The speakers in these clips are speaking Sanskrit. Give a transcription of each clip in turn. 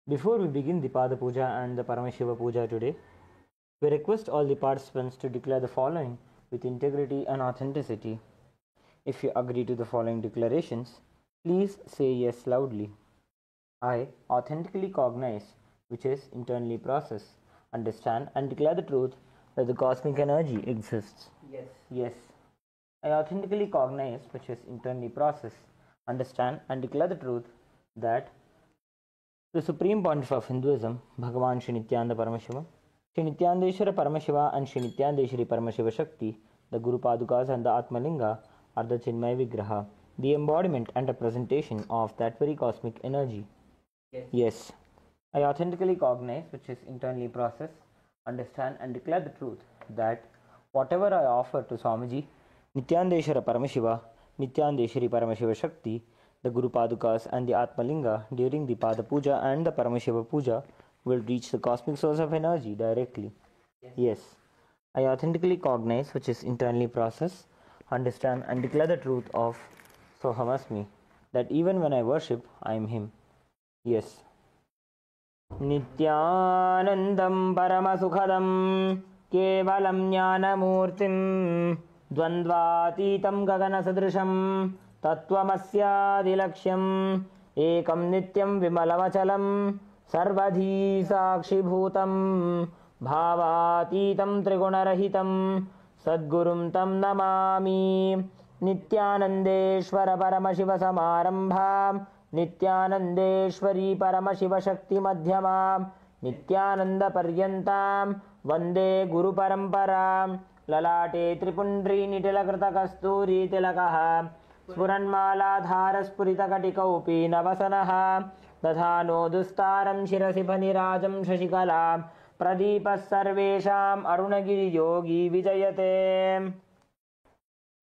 Before we begin the Pada Puja and the Paramashiva Puja today, we request all the participants to declare the following with integrity and authenticity. If you agree to the following declarations, please say yes loudly. I authentically cognize, which is internally process, understand and declare the truth that the cosmic energy exists. Yes. Yes. I authentically cognize, which is internally process, understand and declare the truth that the Supreme Pontiff of Hinduism, Bhagavan Sri Nityananda Paramashiva, Sri Nityandeshwara Paramashiva and Sri Nityandeshwari Paramashiva Shakti, the Guru Padukas and the Atmalinga are the Chinmaya Vigraha, the embodiment and representation of that very cosmic energy. Yes. I authentically cognize, which is internally process, understand and declare the truth that whatever I offer to Swamiji, Nityandeshwara Paramashiva, Nityandeshwari Paramashiva Shakti, the Guru Padukas and the Atmalinga during the Pada Puja and the Paramashiva Puja will reach the cosmic source of energy directly. Yes. I authentically cognize, which is internally process, understand and declare the truth of Sohamasmi, that even when I worship, I am Him. Yes. Nityanandam Paramasukhadam Kevalam Jnanamurtim Dvandvatitam Gaganasadrisham Tattvamasyaadilaksham Ekam Nityam Vimalavachalam Sarvadhi Sakshibhutam Bhavatitam Trigunarahitam Sadgurum Tam Namami Nityanandeshwara Paramashiva Samarambham Nityanandeshwari Paramashiva Shakti Madhyamam Nityananda Paryantam Vande Guru Paramparam Lalate Tripundri Nitilakrita Kasturi Tilakaha Spuranmaladhara Spurita Katikaupi Navasanaha Dathano Dustaram Shirasi Panirajam Shashikalam Pradipas Sarvesham Arunagiri Yogi Vijayate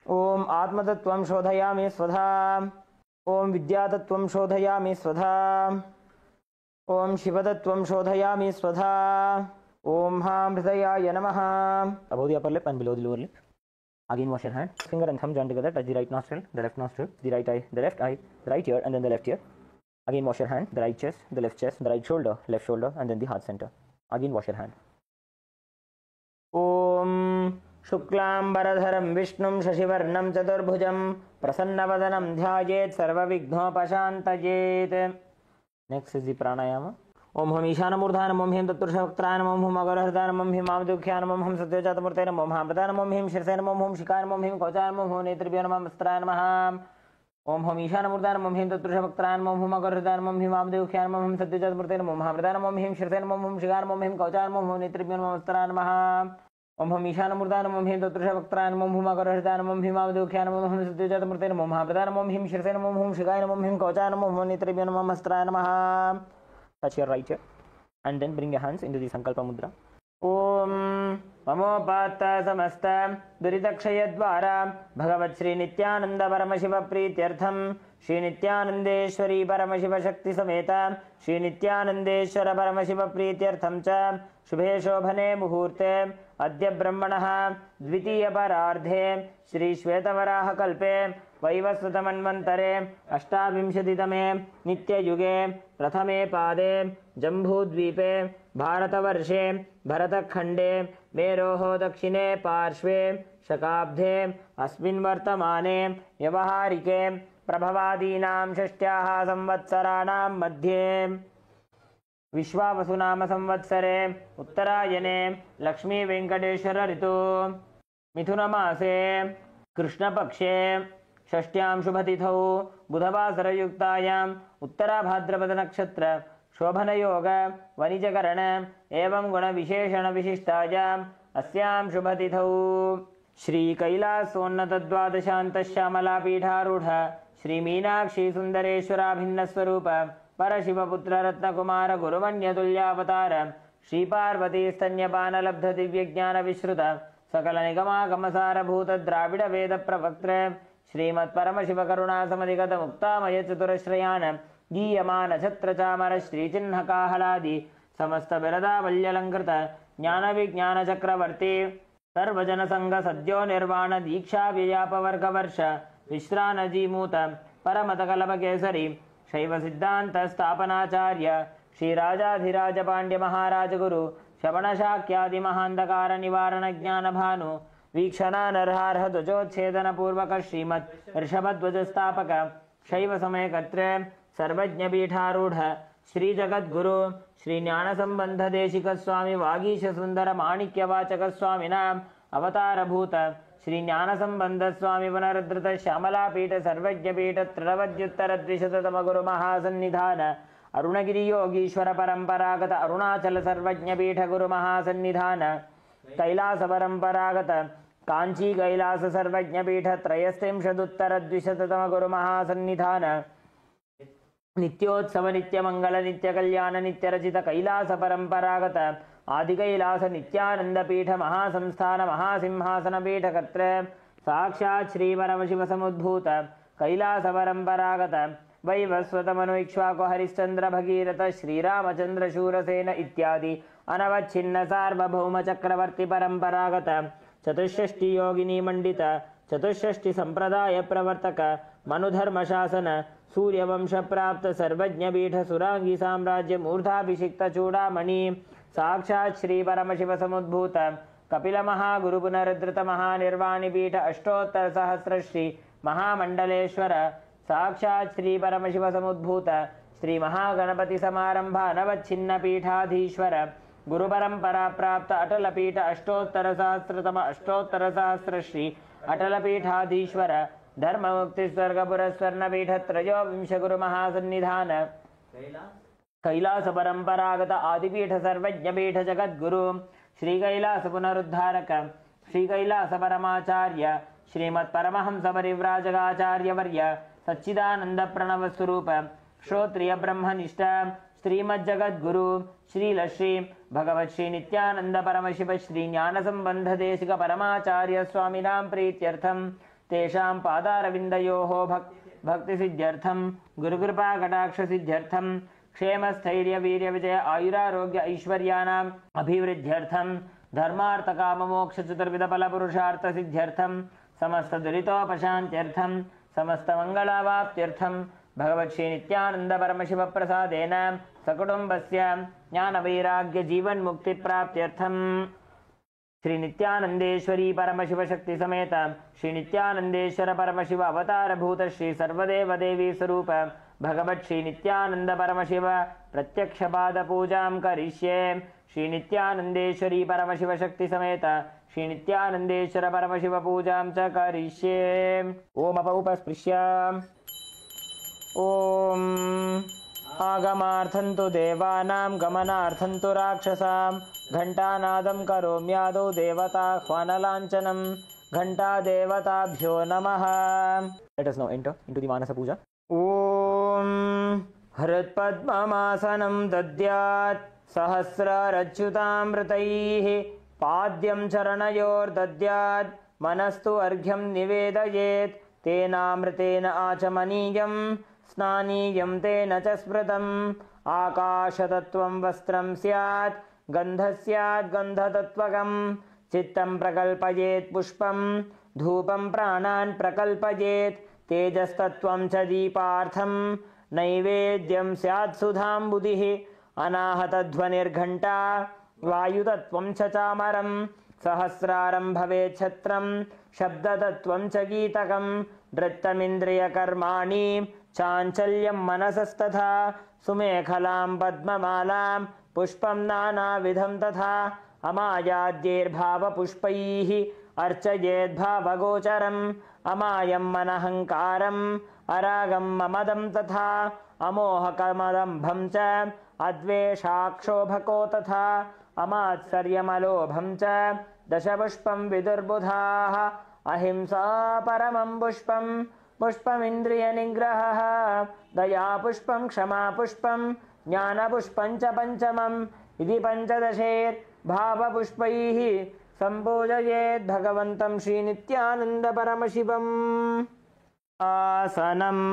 Om Atmatattvam Shodhayami Svadha Om Vidyatattvam Shodhayami Svadha Om Shivatattvam Shodhayami Svadha Om Ham Hridayaya Namaha. Above the upper lip and below the lower lip. Again wash your hand. Finger and thumb join together. Touch the right nostril, the left nostril, the right eye, the left eye, the right ear and then the left ear. Again wash your hand. The right chest, the left chest, the right shoulder, left shoulder and then the heart center. Again wash your hand. Om Shuklambaradharam Vishnum Shashivarnam Chaturbhujam Prasannavadanam Dhyayet Sarvavighnopashantajet. Next is the pranayama. Om Ham Ishanamurdhanam Om Him Tatturshavaktrayanam Om Hum Agarahridanam Om Him Amdukhyanam Om Hum Satyajatamartanam Om Hamratanam Om Him Shirsenam Om Hum Shikanam Om Him Kauchanam Om Hum Netribhyanam Om Astrayanam Om Ham Ishanamurdhanam Om Him Tatturshavaktrayanam Om Hum Agarahridanam Om Him Amdukhyanam Om Hum Satyajatamartanam Om Hamratanam Om Him Shirsenam Om Hum Shikanam Om Him Kauchanam Om Hum Netribhyanam Om Astrayanam Om Ham Ishanamurdhanam Om Him Tatturshavaktrayanam Om Hum Agarahridanam Om Him Amdukhyanam Om Hum Satyajatamartanam Om Hamratanam Om Him Shirsenam Om Hum Shikanam Om Him Kauchanam Om Hum Netribhyanam Om Astrayanam. Touch your right ear and then bring your hands into the Sankalpa Mudra. Om Mamopata Samasta Duridakshayadvara Bhagavat Sri Nityananda Paramashiva Prityartham Sri Nityanandeshwari Paramashiva Shakti Sameta Sri Nityanandeshwara Paramashiva Prityartham Cha Shubhe Shobhane Muhurte Adya Brahmanaha Dvitiya Parardhe Shri Shvetavaraha Kalpe Vaivasvatamanvantare Ashtavinshaditame Nitya Yuge Prathame Pade Jambudvipe Bharatavarshe Bharatakhande Meroho Dakshine Parshve Shakabdhe Asmin Vartamane Yavaharike Prabhavadinam Shashtyaha Samvatsaranam Madhye Vishwavasunama Samvatsare Uttarayane Lakshmi Venkateshwara Ritu Mithunamase Krishna Pakshe Shashthyam Shubhatithau Budhavasarayuktayam Uttara Bhadrapada Nakshatra Shobhana Yoga Vanijakarana Evam Guna Visheshana Vishishtayam Asyam Shubhatithau Shri Kailas Sonnatadvadashanta Shamala Pitharudha Shri Meenakshi Sundareshwara Bhinna Swarupa Parashiva Putra Ratna Kumara Guruvanya Tulyavatara Shri Parvati Stanyapana Labdha Divya Jnana Vishruta Sakala Nigama Kamasara Bhuta Dravida Veda Pravaktra Srimad Paramashiva Karuna Samadhigata Mukta Maya Chaturashrayana Giyamana Chatra Chamara Shri Chinha Kahaladi Samasta Birada Valyalankrita Jnana Vijnana Chakravarti Sarvajana Sangha Sadhyo Nirvana Diksha Vyapavarga Varsha Vishrana Jimuta Paramata Kalapa Kesari Shaiva Siddhanta Sthapanacharya श्रीराजाधिराज Pandya महाराज गुरु शवणशाक्यादि महांधकार निवारण ज्ञान भानु वीक्षणा नरहारह ध्वजोच्छेदन पूर्वक श्रीमद ऋषभध्वज स्थापक शैव समय कर्त्र सर्वज्ञ पीठारूढ़ श्री जगद्गुरु श्री ज्ञान संबंध देशिक स्वामी वागीश सुंदर माणिक्य वाचक स्वामिनाम अवतार भूत श्री ज्ञान संबंध स्वामी पुनरुद्धृत श्यामला पीठ सर्वज्ञ पीठ त्रिनवद्युत्तर द्विशततम गुरु महासन्निधान अरुणगिरि योगीश्वर परंपरागत अरुणाचल सर्वज्ञ पीठ गुरु महासन्निधान कैलास परंपरागत कांची कैलास सर्वज्ञ पीठ त्रयस्त्रिंशदुत्तर द्विशततम गुरु महासन्निधान नित्योत्सव नित्य मंगल नित्य कल्याण नित्य रचित कैलास परंपरागत आदि कैलास नित्यानंद पीठ महासंस्थान महासिंहासन पीठ कर्त्र साक्षात् श्री परमशिव समुद्भूत कैलास परंपरागत वैवस्वत मनु इक्ष्वाकु हरिश्चंद्र भगीरथ श्रीरामचंद्र शूरसेन इत्यादि अनवच्छिन्न सार्वभौम चक्रवर्ती परंपरागत चतुष्षष्टि योगिनी मंडित चतुष्षष्टि संप्रदाय प्रवर्तक मनुधर्म शासन सूर्यवंश प्राप्त सर्वज्ञ पीठ सुरांगी साम्राज्य मूर्धाभिषिक्त चूड़ामणि साक्षात् श्री परमशिव समुद्भूत कपिल महागुरु पुनरुद्धृत महानिर्वाणि पीठ अष्टोत्तर सहस्र श्री महामंडलेश्वर साक्षात् श्री परमशिव समुद्भूत श्री महागणपति समारंभा नवच्छिन्न पीठाधीश्वर गुरु परंपरा प्राप्त अटल पीठ अष्टोत्तर सहस्र श्री अटल पीठाधीश्वर धर्म मुक्ति स्वर्ग पुरस्वर्ण पीठ त्रयोविंश गुरु महासन्निधान कैलास परंपरागत आदिपीठ सर्वज्ञ पीठ जगद्गुरु श्री कैलास पुनरुद्धारक श्री कैलास परमाचार्य श्रीमत् परमहंस परिव्राजकाचार्य वर्य सच्चिदानंद प्रणव स्वरूप श्रोत्रिय ब्रह्मनिष्ठ श्रीमज्जगद्गुरु श्रीलश्री भगवत् श्री नित्यानंद परमशिव श्री ज्ञान संबंध देशिक परमाचार्य स्वामिनां प्रीत्यर्थम तेषां पादारविन्दयोः भक्ति सिद्ध्यर्थम गुरुकृपा कटाक्ष सिद्ध्यर्थम क्षेम स्थैर्य वीर्य विजय आयुरारोग्य ऐश्वर्यानाम् अभिवृद्ध्यर्थम धर्मार्थ काम मोक्ष चतुर्विध फल पुरुषार्थ सिद्ध्यर्थम समस्त दुरितोपशान्त्यर्थम समस्त मंगलावाप्त्यर्थम भगवत् श्री नित्यानंद परमशिव प्रसादेन सकुटुम्बस्य ज्ञान वैराग्य जीवन मुक्ति प्राप्त्यर्थम श्री नित्यानंदेश्वरी परमशिव शक्ति समेत श्री नित्यानंदेश्वर परमशिव अवतार भूत श्री सर्वदेव देवी स्वरूप भगवत् श्री नित्यानंद परमशिव प्रत्यक्ष पाद पूजां करिष्ये श्री नित्यानंदेश्वरी परमशिव शक्ति समेत श्री नित्यानंदेश्वर परमशिव पूजां च करिष्ये ओम अपौपस्पृश्य ओम आगमार्थं तु देवानां गमनार्थं तु राक्षसां घंटानादं करोम्यादौ देवताह्वानलाञ्छनं घंटा देवताभ्यो नमः. Let us now enter into the Manasa Puja. ॐ हृत्पद्ममासनं दद्यात् सहस्ररच्युतामृतैः पाद्यं चरणयोर्दद्यात् मनस्तु अर्घ्यं निवेदयेत् तेनामृतेन आचमनीयं स्नानीयं तेन च स्मृतम् आकाशतत्त्वं वस्त्रं स्यात् गन्धः स्यात् गन्धतत्त्वकं चित्तं प्रकल्पयेत् पुष्पं धूपं प्राणान् प्रकल्पयेत् तेजस्तत्त्वं च दीपार्थं नैवेद्यं स्यात् सुधाम्बुधिः अनाहतध्वनिर्घण्टा वायुतत्त्वं च चामरं सहस्रारं भवेत् छत्रं शब्दतत्त्वं च गीतकं नृत्यमिन्द्रियकर्माणि चाञ्चल्यं मनसस्तथा सुमेखलां पद्ममालां पुष्पं नानाविधं तथा अमायाद्यैर्भावपुष्पैः अर्चयेद्भावगोचरम् अमायं मनहङ्कारम् अरागं ममदं तथा अमोहकमदम्भं च अद्वेषाक्षोभको तथा अमात्सर्यमलोभं च दशपुष्पं विदुर्बुधाः अहिंसा परमं पुष्पं पुष्पमिन्द्रियनिग्रहः दयापुष्पं क्षमापुष्पं ज्ञानपुष्पं च पञ्चमम् इति पञ्चदशैर्भावपुष्पैः सम्पूजयेत् भगवन्तं श्रीनित्यानन्दपरमशिवम्. आसनम्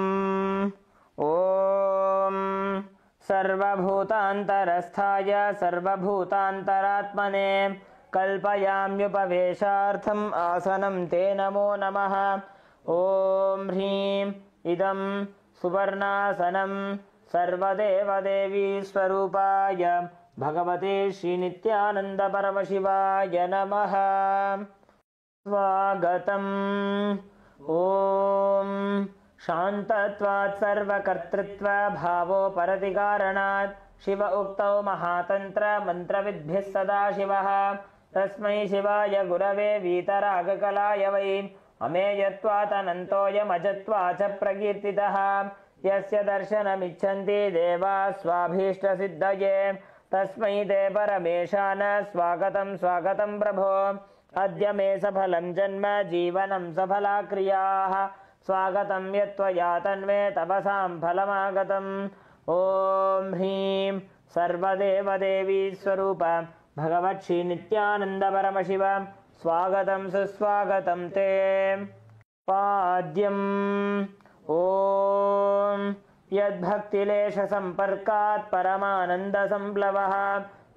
ॐ सर्वभूतान्तरस्थाय सर्वभूतान्तरात्मने कल्पयाम्युपवेशार्थम् आसनं ते नमो नमः. ॐ ह्रीं इदं सुवर्णासनं सर्वदेवदेवी स्वरूपाय भगवते श्रीनित्यानंद परमशिवाय नमः। स्वागतम्। ॐ शान्तत्वात् सर्वकर्तृत्व भावोपरतिकारणात् शिव उक्तौ महातन्त्र मन्त्रविद्भिः सदा शिवः। तस्मै शिवाय गुरवे वीतरागकलाय वै अमेयत्वात् अनन्तोऽयमजत्वात् च प्रकीर्तितः। यस्य दर्शनमिच्छन्ति देवाः स्वाभीष्टसिद्धये तस्मै ते परमेशान स्वागतं स्वागतं प्रभो। अद्य मे सफलं जन्म जीवनं सफला क्रियाः स्वागतं यत्त्वया तन्मे तपसां फलमागतम्। ॐ ह्रीं सर्वदेवदेवी स्वरूप भगवत्श्री नित्यानंद परमशिव स्वागतं सुस्वागतं ते। पाद्यम्। ॐ यद्भक्तिलेशसम्पर्कात् परमानन्दसंप्लवः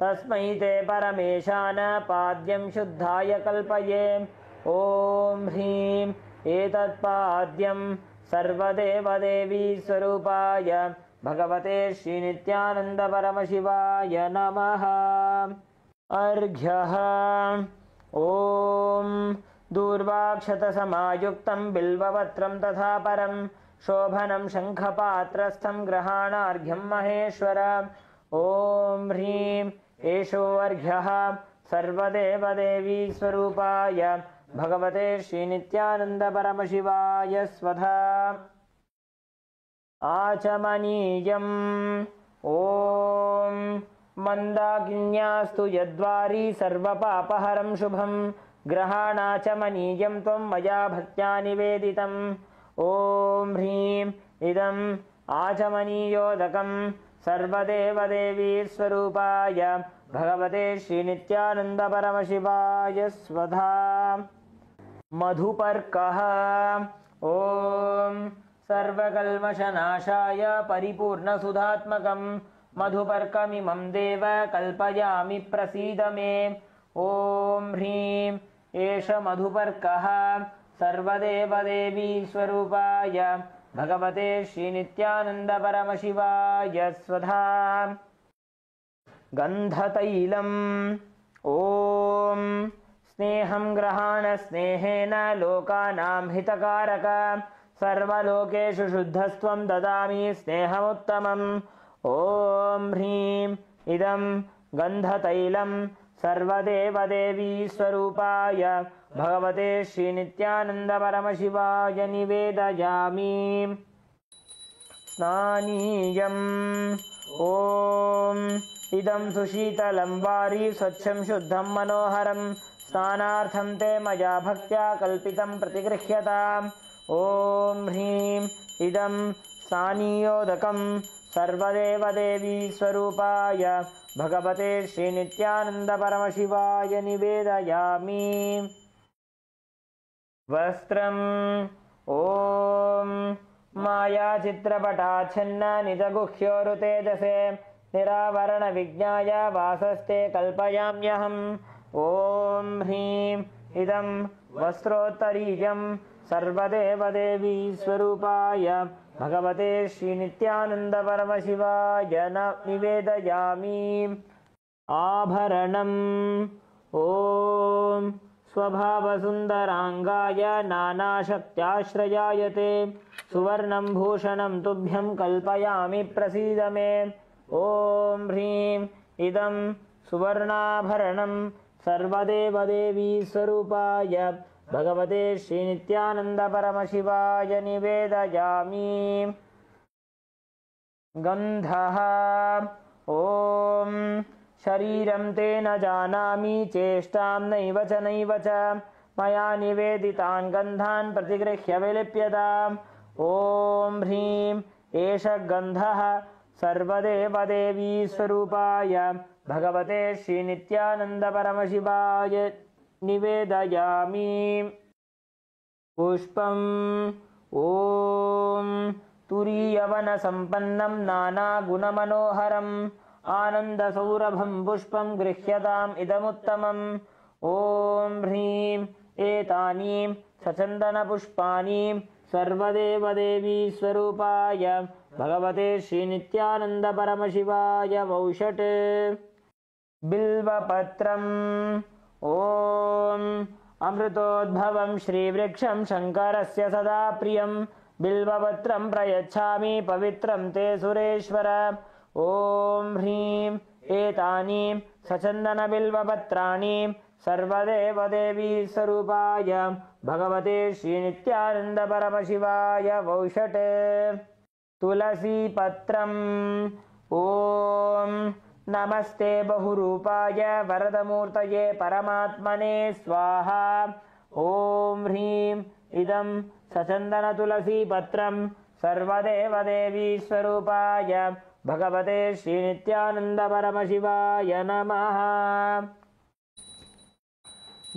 तस्मै ते परमेशान पाद्यं शुद्धाय कल्पये। ॐ ह्रीं एतत्पाद्यं सर्वदेवदेवी स्वरूपाय भगवते श्रीनित्यानंद परमशिवाय नमः। अर्घ्यः। ॐ दूर्वाक्षतसमायुक्तं बिल्वपत्रं तथा परं शोभनं शङ्खपात्रस्थं ग्रहाणार्घ्यं महेश्वर। ॐ ह्रीं एषोऽर्घ्यः सर्वदेवदेवी स्वरूपाय भगवते श्रीनित्यानंद परमशिवाय स्वधा। आचमनीयम्। ॐ मन्दाकिन्यास्तु यद्वारी सर्वपापहरं शुभं ग्रहाणाचमनीयं त्वं मया भक्त्या निवेदितम्। ॐ ह्रीं इदम् आचमनीयोदकं सर्वदेवदेवी स्वरूपाय भगवते श्रीनित्यानंद परमशिवाय स्वधा। मधुपर्कः। ॐ सर्वकल्मषनाशाय परिपूर्णसुधात्मकं मधुपर्कमिमं देव कल्पयामि प्रसीद मे। ॐ ह्रीं एष मधुपर्कः सर्वदेवदेवी स्वरूपाय भगवते श्रीनित्यानंद परमशिवाय स्वधा। गन्धतैलम्। ॐ स्नेहं ग्रहाणस्नेहेन लोकानां हितकारक सर्वलोकेषु शुद्धस्त्वं ददामि स्नेहमुत्तमम्। ॐ ह्रीं इदं गन्धतैलं सर्वदेवदेवी स्वरूपाय भगवते श्रीनित्यानंद परमशिवाय निवेदयामि। स्नानीयम्। ॐ इदं सुशीतलं वारी स्वच्छं शुद्धं मनोहरं स्नानार्थं ते मया भक्त्या कल्पितं प्रतिगृह्यताम्। ॐ ह्रीं इदं स्नानीयोदकं सर्वदेवदेवी स्वरूपाय भगवते श्रीनित्यानंद परमशिवाय निवेदयामि। वस्त्रम्। ॐ मायाचित्रपटाच्छन्न निजगुह्योरुतेजसे निरावरणविज्ञाय वासस्ते कल्पयाम्यहम्। ॐ ह्रीं इदं वस्त्रोत्तरीयं सर्वदेवदेवी स्वरूपाय भगवते श्रीनित्यानंद परमशिवाय निवेदयामि। आभरणम्। ॐ स्वभावसुन्दराङ्गाय नानाशक्त्याश्रयाय ते सुवर्णं भूषणं तुभ्यं कल्पयामि प्रसीद मे। ॐ ह्रीं इदं सुवर्णाभरणं सर्वदेवदेवी स्वरूपाय भगवते श्रीनित्यानंद परमशिवाय निवेदयामि। गन्धः। ॐ शरीरं ते न जानामि चेष्टां नैव च मया निवेदितान् गन्धान् प्रतिगृह्य विलिप्यताम्। ॐ ह्रीं एष गन्धः सर्वदेवदेवी स्वरूपाय भगवते श्रीनित्यानंद परमशिवाय निवेदयामि। पुष्पम्। ॐ तुरीयवनसम्पन्नं नानागुणमनोहरम् आनन्दसौरभं पुष्पं गृह्यताम् इदमुत्तमम्। ॐ ह्रीं एतानि सचन्दनपुष्पाणि सर्वदेवदेवी स्वरूपाय भगवते श्रीनित्यानंद परमशिवाय वौषट् बिल्वपत्रम् ॐ अमृतोद्भवं श्रीवृक्षं शङ्करस्य सदा प्रियं बिल्वपत्रं प्रयच्छामि पवित्रं ते सुरेश्वर ॐ ह्रीं एतानि सचन्दनबिल्वपत्राणि सर्वदेवदेवी स्वरूपाय भगवते श्रीनित्यानंद परमशिवाय वौषट् तुलसीपत्रम् ॐ नमस्ते बहुरूपाय वरदमूर्तये परमात्मने स्वाहा ॐ ह्रीं इदं सचन्दनतुलसीपत्रं सर्वदेवदेवी स्वरूपाय भगवते श्रीनित्यानंद परमशिवाय नमः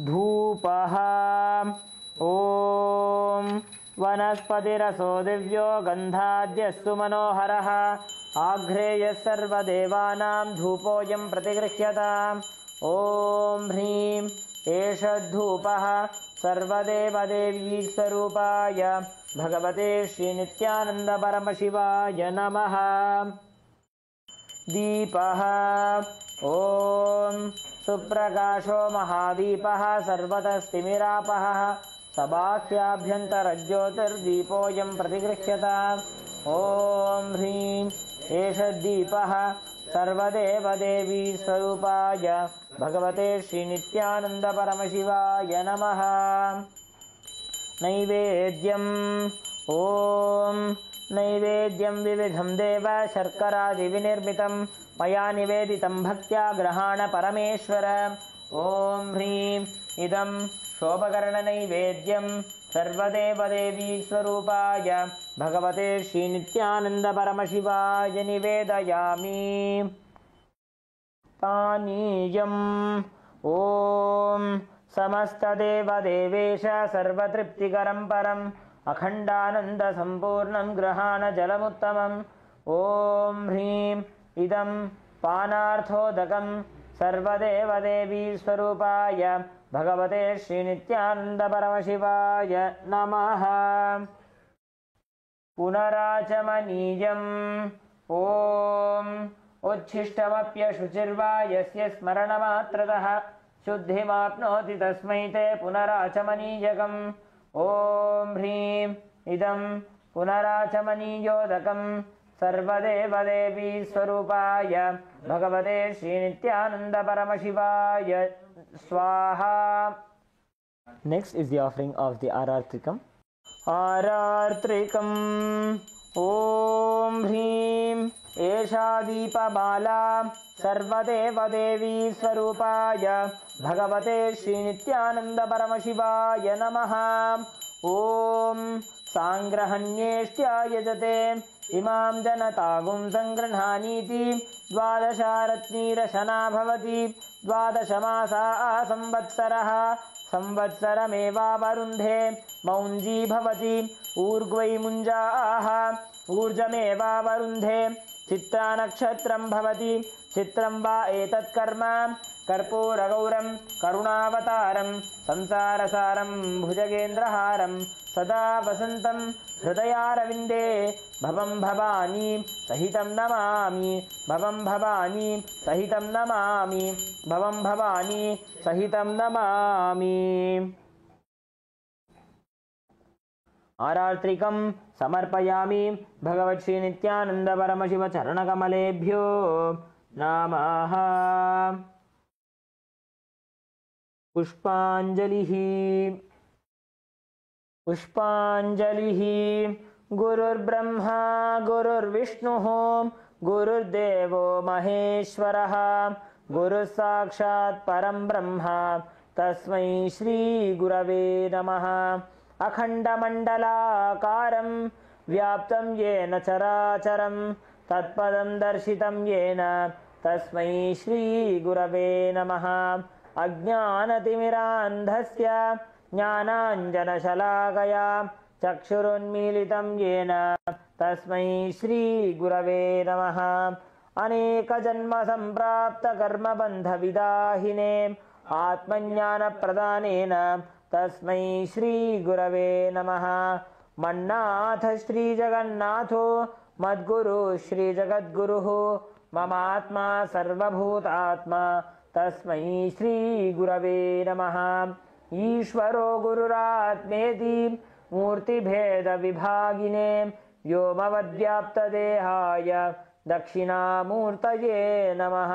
धूपः ॐ वनस्पतिरसो दिव्यो गन्धाद्यस्तु मनोहरः आघ्रेयः सर्वदेवानां धूपोऽयं प्रतिगृह्यताम् ॐ ह्रीं एष धूपः सर्वदेवदेवी स्वरूपाय भगवते श्रीनित्यानंद परमशिवाय नमः दीपः ॐ सुप्रकाशो महादीपः सर्वतस्तिमिरापः सबाह्याभ्यन्तरज्योतिर्दीपोऽयं प्रतिगृह्यताम् ॐ ह्रीं एष दीपः सर्वदेवदेवी स्वरूपाय भगवते श्रीनित्यानंद परमशिवाय नमः नैवेद्यम् ॐ नैवेद्यं विविधं देव शर्करादिविनिर्मितं मया निवेदितं भक्त्या गृहाण परमेश्वर ॐ ह्रीं इदं शोभकरणनैवेद्यं सर्वदेवदेवी स्वरूपाय भगवते श्रीनित्यानंद परमशिवाय निवेदयामि पानीयम् ॐ समस्तदेवदेवेश सर्वतृप्तिकरं परम् अखण्डानन्दसम्पूर्णं गृहाण जलमुत्तमम् ॐ ह्रीं इदं पानार्थोदकं सर्वदेवदेवी स्वरूपाय भगवते श्रीनित्यानंद परमशिवाय नमः पुनराचमनीयम् ॐ उच्छिष्टमप्यशुचिर्वा यस्य स्मरणमात्रतः शुद्धिमाप्नोति तस्मै ते पुनराचमनीयकम् ॐ ह्रीं इदं पुनराचमनीयोदकं सर्वदेवदेवी स्वरूपाय भगवते श्रीनित्यानंद परमशिवाय स्वाहा. Next is the offering of the Arartrikam. आरार्त्रिकम् ॐ ह्रीं एषा दीपमाला सर्वदेवदेवी स्वरूपाय भगवते श्रीनित्यानंद परमशिवाय नमः. ॐ सांग्रहण्येष्ट्या यजते इमां जनतागुं संगृह्णानीति द्वादशारत्नीरशना भवति. द्वादशमासा संवत्सरः संवत्सरमेवावरुन्धे मौञ्जी भवति. ऊर्ग्वै मुञ्जाः ऊर्जमेवावरुन्धे चित्रा नक्षत्रं भवति. चित्रं वा एतत्कर्म कर्पूरगौरं करुणावतारं संसारसारं भुजगेन्द्रहारं सदा वसन्तं हृदयारविन्दे भवं भवानी सहितं नमामि. भवं भवानी सहितं नमामि. भवं भवानी सहितं नमामि. आरार्त्रिकं समर्पयामि भगवत् श्री नित्यानंद परमशिव चरणकमलेभ्यो नमः. पुष्पाञ्जलिः. पुष्पाञ्जलिः. गुरुर्ब्रह्मा गुरुर्विष्णुः गुरुर्देवो महेश्वरः गुरुः साक्षात् परं ब्रह्म तस्मै श्री गुरवे नमः. अखण्डमण्डलाकारं व्याप्तं येन चराचरं तत्पदं दर्शितं येन तस्मै श्री गुरवे नमः. अज्ञानतिमिरान्धस्य ज्ञानाञ्जनशलाकया चक्षुरुन्मीलितं येन तस्मै श्री गुरवे नमः. अनेकजन्मसम्प्राप्तकर्मबन्धविदाहिने आत्मज्ञानप्रदानेन तस्मै श्री गुरवे नमः. मन्नाथ श्रीजगन्नाथो मद्गुरु श्रीजगद्गुरुः ममात्मा सर्वभूतात्मा तस्मै श्रीगुरवे नमः। ईश्वरो गुरुरात्मेति मूर्तिभेदविभागिने व्योमवद्व्याप्तदेहाय दक्षिणामूर्तये नमः।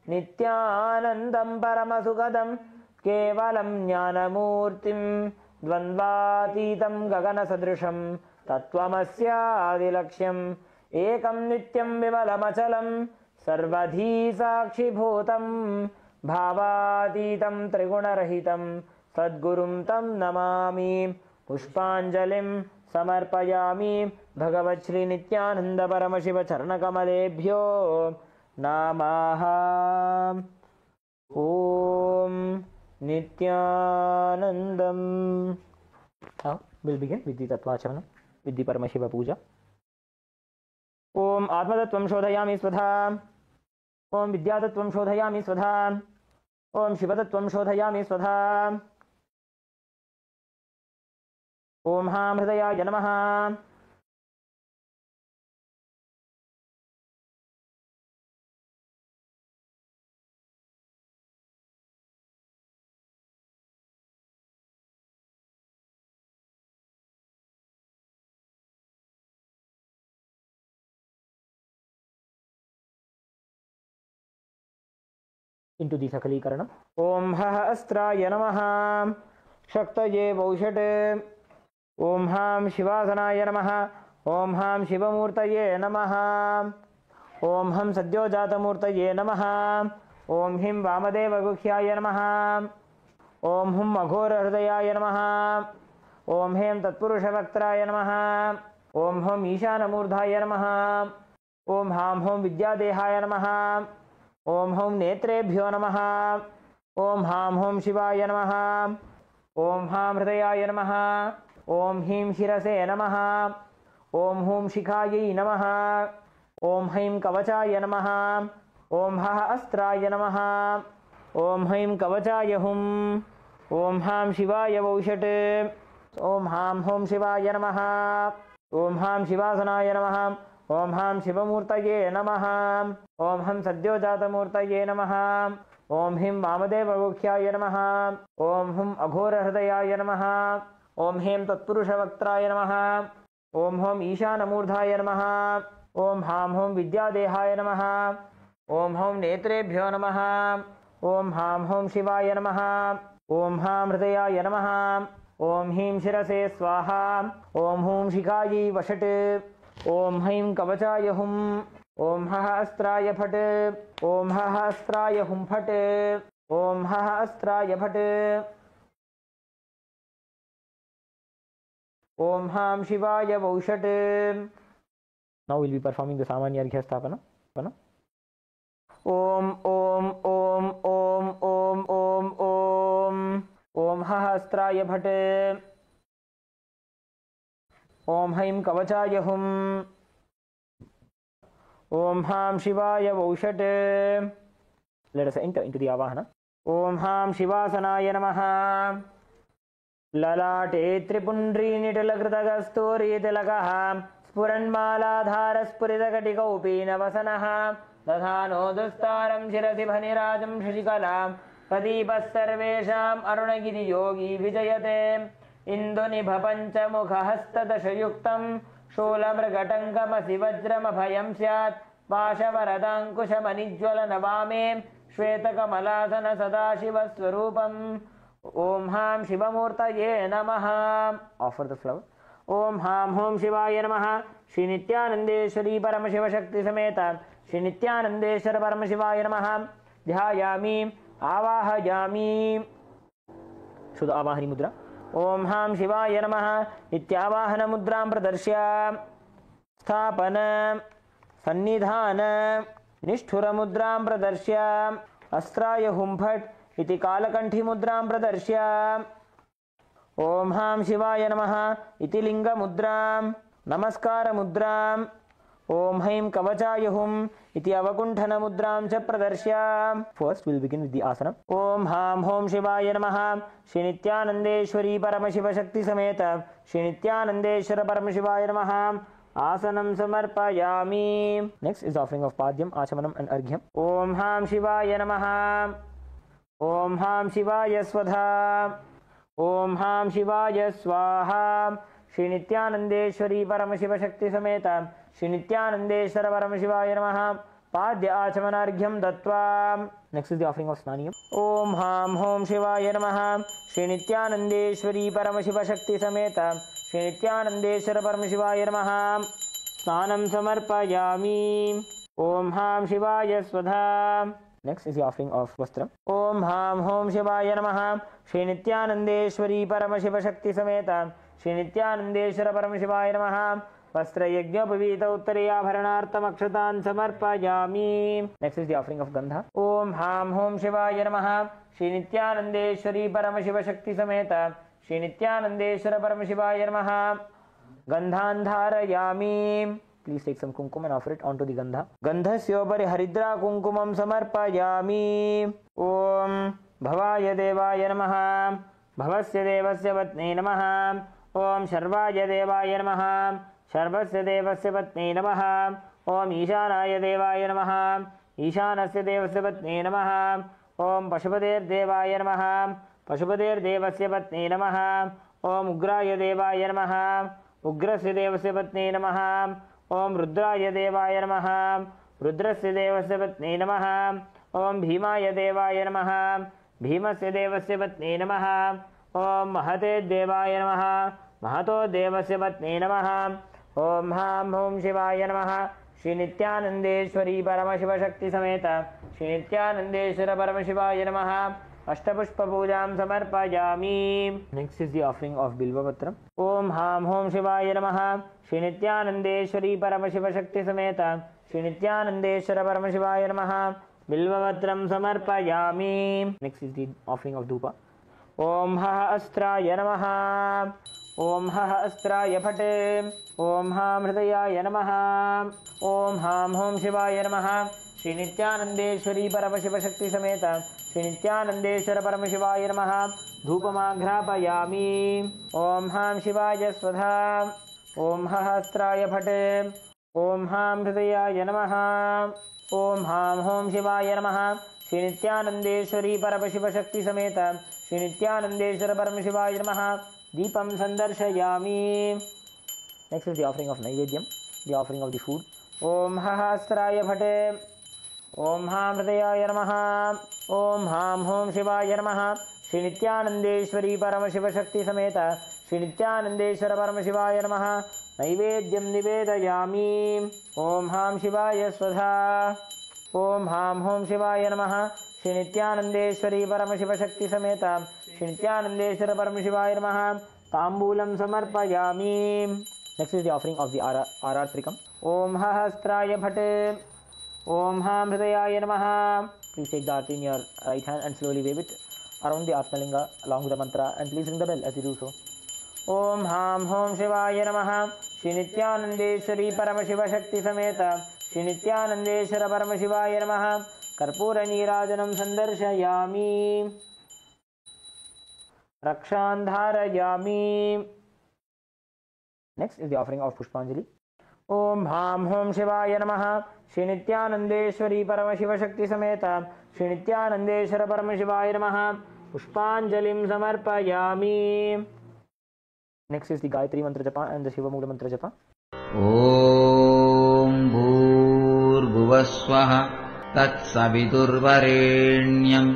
नित्यानन्दं परमसुखदं केवलं ज्ञानमूर्तिं द्वन्द्वातीतं गगनसदृशं तत्त्वमस्यादिलक्ष्यम् एकं नित्यं विमलमचलं सर्वधी साक्षिभूतं भावातीतं त्रिगुणरहितं सद्गुरुं तं नमामि। पुष्पाञ्जलिं समर्पयामि भगवच्छ्रीनित्यानन्दपरमशिवचरणकमलेभ्यो नमः। ॐ नित्यानन्दम्। Now we'll begin with the Tattvacharana, with the Paramashiva Puja. ॐ आत्मतत्त्वं शोधयामि स्वधा, ॐ विद्यातत्त्वं शोधयामि स्वधा, ॐ शिवतत्त्वं शोधयामि स्वधा, ॐ हां हृदयाय नमः। into the Sakalikaranam. Om Ha Astraaya Namaha Shaktaye Vaushate. Om Ham Shivasanaya Namaha. Om Ham Shivamurtaye Namaha. Om Ham Sadyojata-murtaye Namaha. Om Him Vamadeva Gukhyaya Namaha. Om Hum Aghora Hridayaya Namaha. Om Hem Tatpurushavaktraya Namaha. Om Hum Ishanamurdhaya Namaha. Om Ham Hum Vidyadehaya Namaha. ओम हम नेत्रेभ्यो नमः। ओम हां हम शिवाय नमः। ओम हां हृदयाय नमः। ओम ह्रीं शिरसे नमः। ओम हुं शिखायै नमः। ओम हैं कवचाय नमः। ओम हः अस्त्राय नमः। ओम हैं कवचाय हुं। ओम हां शिवाय वौषट्। ओम हां हुं शिवाय नमः। ओम हां शिवासनाय नमः। ओम हां शिवमूर्तये नमः। ओम हं सद्योजातमूर्तये नमः। ओम ह्रीं वामदेवगुह्याय नमः। ओम हुं अघोरहृदयाय नमः। ओम ह्रीं तत्पुरुषवक्त्राय नमः। ओम हुं ईशानमूर्धाय नमः। ओम हां हुं विद्यादेहाय नमः। ओम हुं नेत्रेभ्यो नमः। ओम हां हुं शिवाय नमः। ओम हां हृदयाय नमः। ओम ह्रीं शिरसे स्वाहा। ओम हुं शिखायै वषट्। ओम हैं कवचाय हुं। ओम हः अस्त्राय फट्। ओम हः अस्त्राय हुं फट्। ओम हः अस्त्राय फट्। ओम हां शिवाय वौषट्। Now we'll be performing the Samanya Arghya Sthapana. Om Om Om Om Om Om Om Om हः अस्त्राय फट्। ओम हैं कवचाय हुं। ओम हां शिवाय वौषट्। Let us enter into the Avahana. ओम हां शिवासनाय नमः। ललाटे त्रिपुण्ड्रीनिटिलकृतकस्तूरीतिलकः स्फुरन्मालाधारस्फुरितकटिकौपीनवसनः दधानो दुस्तारं शिरसि फणिराजं शशिकलां प्रदीपः सर्वेषाम् अरुणगिरियोगी विजयते इन्दुनिभपञ्चमुखहस्तदशयुक्तं शूलमृगटङ्कमसि वज्रमभयं स्यात् पाशवरदाङ्कुशमनिज्वलनवामे श्वेतकमलासन सदाशिवस्वरूपम् ओम हां शिवमूर्तये नमः। Offer the flower. ओम हां हुं शिवाय नमः। श्री नित्यानंदेश्वरी परमशिव शक्ति समेत श्री नित्यानंदेश्वर परमशिवाय नमः। ध्यायामि आवाहयामि। शुद्ध आवाहनी मुद्रा। ओम हां शिवाय नमः। नित्यावाहन मुद्रां प्रदर्श्य स्थापन सन्निधान निष्ठुर मुद्रां प्रदर्श्य अस्त्राय हुं फट् इति कालकंठी मुद्रां प्रदर्श्य ओम हां शिवाय नमः इति लिंग मुद्रां नमस्कार मुद्रां ओम हैं कवचाय हुं इति अवकुंठन मुद्रां च प्रदर्श्य। First will begin with the asana. Om हां हुं शिवाय नमः। श्री नित्यानंदेश्वरी परमशिव शक्ति समेत श्री नित्यानंदेश्वर परमशिवाय नमः। आसनं समर्पयामि. Next is the offering of Padyam, Achamanam and Arghyam. Om Ham Shivaya Namaha. Om Ham Shivaya Swadha. Om Ham Shivaya Swaha. Shri Nityanandeshwari Paramashiva Shakti Sameta Shri Nityanandeshwara Paramashivaya Namaha. Padya Achamanarghyam Dattva. Next is the offering of Snaniyam. Om Ham Hom Shivaya Namaha. Shri Nityanandeshwari Paramashiva Shakti Sameta Shri Nityanandeshwara Paramashivaya Namaha. Snanam Samarpayami. Om Ham Shivaya Swadha. Next is the offering of Vastram. Om Ham Hom Shivaya Namaha. Shri Nityanandeshwari Paramashiva Shakti Sameta Shri Nityanandeshwara Paramashivaya Namaha. Vastra Yajna Pavita Uttariya Bharanartam Akshataan Samarpayami. Next is the offering of Gandha. Om Ham Hom Shivaya Namaha. Shri Nityanandeshwari Paramashiva Shakti Sameta Shri Nityanandeshwara Paramashivaya Namaha. Gandhan Dharayami. Please take some kumkum and offer it onto the Gandha. Gandhasyopari Haridra Kumkumam Samarpayami. Om Bhavaya Devaya Namaha. Bhavasya Devasya Patne Namaha. Om Sharvaya Devaya Namaha. Sharvasya Devasya Patne Namaha. Om Ishanaya Devaya Namaha. Ishanasya Devasya Patne Namaha. Om Pashupader Devaya Namaha. Pashupader Devasya Patne Namaha. Om Ugraya Devaya Namaha. Ugrasya Devasya Patne Namaha. Om Rudraya Devaya Namaha. Rudrasya Devasya Patne Namaha. Om Bhimaya Devaya Namaha. Bhimasya Devasya Patne Namaha. Om Mahate Devaya Namaha. Mahato Devasya Patne Namaha. Om Ham Hom Shivaya Namaha. Shri Nityanandeshwari Paramashiva Shakti Sameta Shri Nityanandeshwara Paramashivaya Namaha. Ashtapushpa Pujam Samarpayami. Next is the offering of Bilva Patram. Om Ham Hom Shivaya Namaha. Shri Nityanandeshwari Paramashiva Shakti Sameta Shri Nityanandeshwara Paramashivaya Namaha. Bilva Patram Samarpayami. Next is the offering of Dhupa. Om Ha Astraya Namaha. Om Ha Astraya Phate. Om Ha Hridayaya Namaha. Om Ham Hom Shivaya Namaha. Shri Nityanandeshwari Paramashiva Shakti Sameta Shri Nityanandeshwara Paramashivaya Namaha. Dhupamagrapayami. Om Ham Shivaya Swadha. Om Ha Astraya Phate. Om Ham Hridayaya Namaha. Om Ham Hom Shivaya Namaha. Shri Nityanandeshwari Paramashiva Shakti Sameta Shri Nityanandeshwara Paramashivaya Namaha. Deepam Sandarshayami. Next is the offering of Naivedyam, the offering of the food. Om Ha Astraya Phate. Om Ham Hridayaya Namaha. Om Ham Hom Shivaya Namaha. Shri Nityanandeshwari Paramashiva Shakti Sameta Shri Nityanandeshwara Paramashivaya Namaha. Naivedyam Nivedayami. Om Ham Shivaya Swadha. Om Ham Hom Shivaya Namaha. Shri Nityanandeshwari Paramashiva Shakti Sameta Shri Nityanandeshwara Paramashivaya Namaha. Tambulam Samarpayami. Next is the offering of the Arar Trikam. Om Ha Astraya Phate. Om Ham Hridayaya Namaha. Please take the arti in your right hand and slowly wave it around the Atmalinga along with the mantra, and please ring the bell as you do so. Om Ham Hom Shivaya Namaha. Shri Nityanandeshwari Paramashiva Shakti Sameta Shri Nityanandeshwara Paramashivaya Namaha. Karpura Nirajanam Sandarshayami. Rakshan Dharayami. Next is the offering of Pushpanjali. Om Ham Hom Shivaya Namaha. Shri Nityanandeshwari Paramashiva Shakti Sameta Shri Nityanandeshwara Paramashivaya Namaha. Pushpanjalim Samarpayami. Next is the Gayatri Mantra Japa and the Shiva Mula Mantra Japa. Om Bhurbhuvaswaha Tatsavidurvarenyam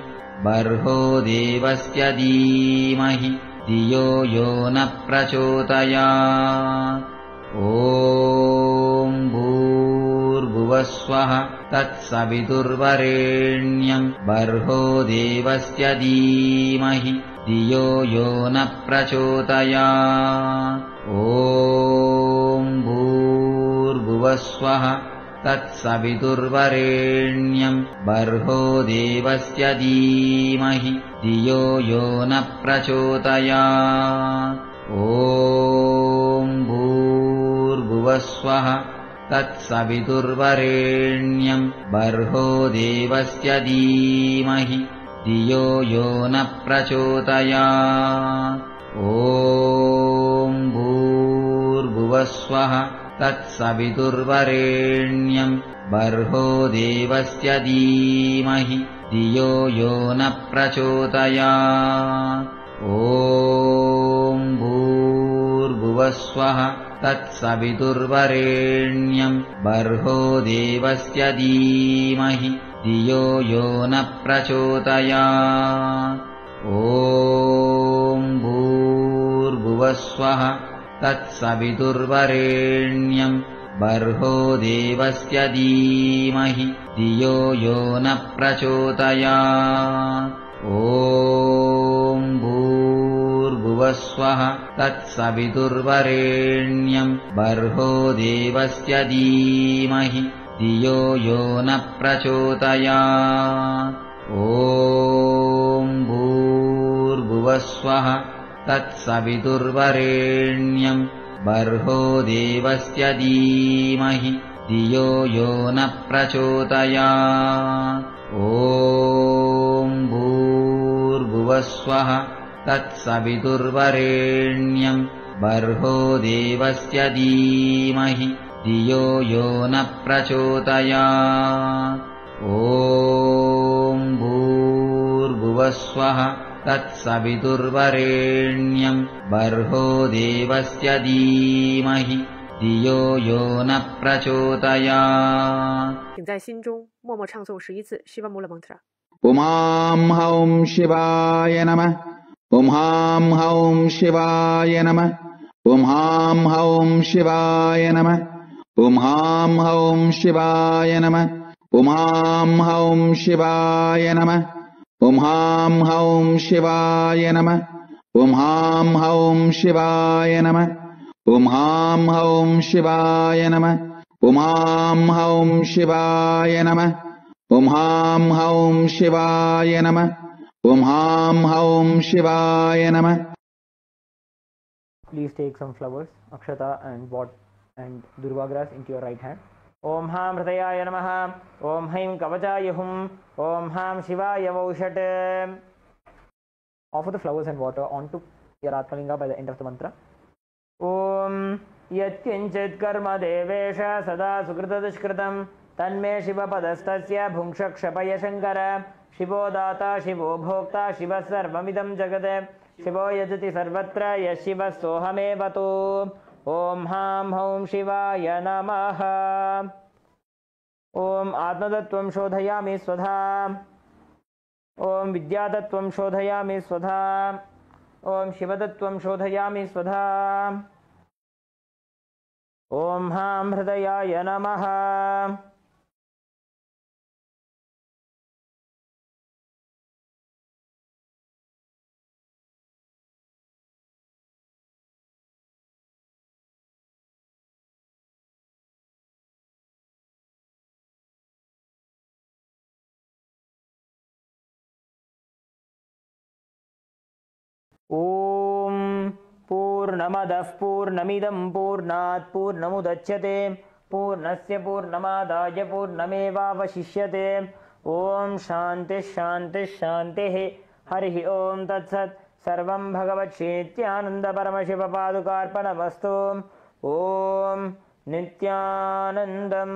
Barho Devasya Dhimahi Dhiyo Yo Na Prachodayat. Om Bhurbhuvaswaha Tatsavidurvarenyam Barho Devasya Dhimahi Dhiyo Yo Na Prachodayat. Om Bhurbhuvaswaha Tatsavidurvarenyam Barho Devasya Dhimahi Dhiyo Yo Na Prachodayat. Om Bhurbhuvaswaha Tatsavidurvarenyam Barho Devasya Dhimahi Dhiyo Yo Na Prachodayat. Om Bhurbhuvaswaha तत्सवितुर्वरेण्यम् बर्हो देवस्य धीमहि धियो यो न प्रचोदयात्। ॐ भूर्भुवस्वः तत्सवितुर्वरेण्यम् बर्हो देवस्य धीमहि धियो यो न प्रचोदयात्। ॐ भूर्भुवस्वः तत्सवितुर्वरेण्यम् बर्हो देवस्य धीमहि धियो यो न प्रचोदयात्। ॐ भूर्भुवस्वः तत्सवितुर्वरेण्यम् बर्हो देवस्य धीमहि धियो यो न प्रचोदयात्। ॐ भूर्भुवस्वः तत्सवितुर्वरेण्यम् बर्हो देवस्य धीमहि धियो यो न प्रचोदयात्। ॐ भूर्भुवस्वः तत्सवितुर्वरेण्यम् बर्हो देवस्य धीमहि धियो यो न प्रचोदयात्। ॐ भूर्भुवस्वः तत्सवितुर्वरेण्यम् बर्हो देवस्य धीमहि धियो यो न प्रचोदयात्। 请在心中默默唱诵11次 Shiva Mula Mantra。 उमां हौं शिवाय नमः। उमां हौं शिवाय नमः। उमां हौं शिवाय नमः। उमां हौं शिवाय नमः। उमां हौं शिवाय नमः। उमां हौं शिवाय नमः। उमां हौं शिवाय नमः। उमां हौं शिवाय नमः। उमां हौं शिवाय नमः। उमां हौं शिवाय नमः। उमां हौं शिवाय नमः। Please take some flowers, akshata and water and durva grass into your right hand. Om Ham Hridayaya Namaha. Om Haim Kavachaya Hum. Om Ham Shivaya Vaushat. Offer the flowers and water onto your Atmalinga by the end of the mantra. Om Yatkinchit Karma Devesha Sada Sukrita Dushkritam Tanme Shiva Padastasya Bhungshakshapaya Shankara Shivo Data Shivo Bhokta Shiva Sarvamidam Jagade Shivo Yajati Sarvatra Yashiva Sohamevatu. Om Ham Hom Shivaya Namaha. Om Atmadattvam Shodhayami Swadha. Om Vidyadattvam Shodhayami Swadha. Om Shivadattvam Shodhayami Swadha. Om Ham Hridayaya Namaha. Om Purnamadah Purnamidam Purnat Purnamudachyate Purnasya Purnamadaya Purnamevavashishyate. Om Shanti Shanti Shanti Harihi Om Tatsat Sarvam Bhagavat Shetyananda Paramashiva Padukarpanamastu. Om Nityanandam.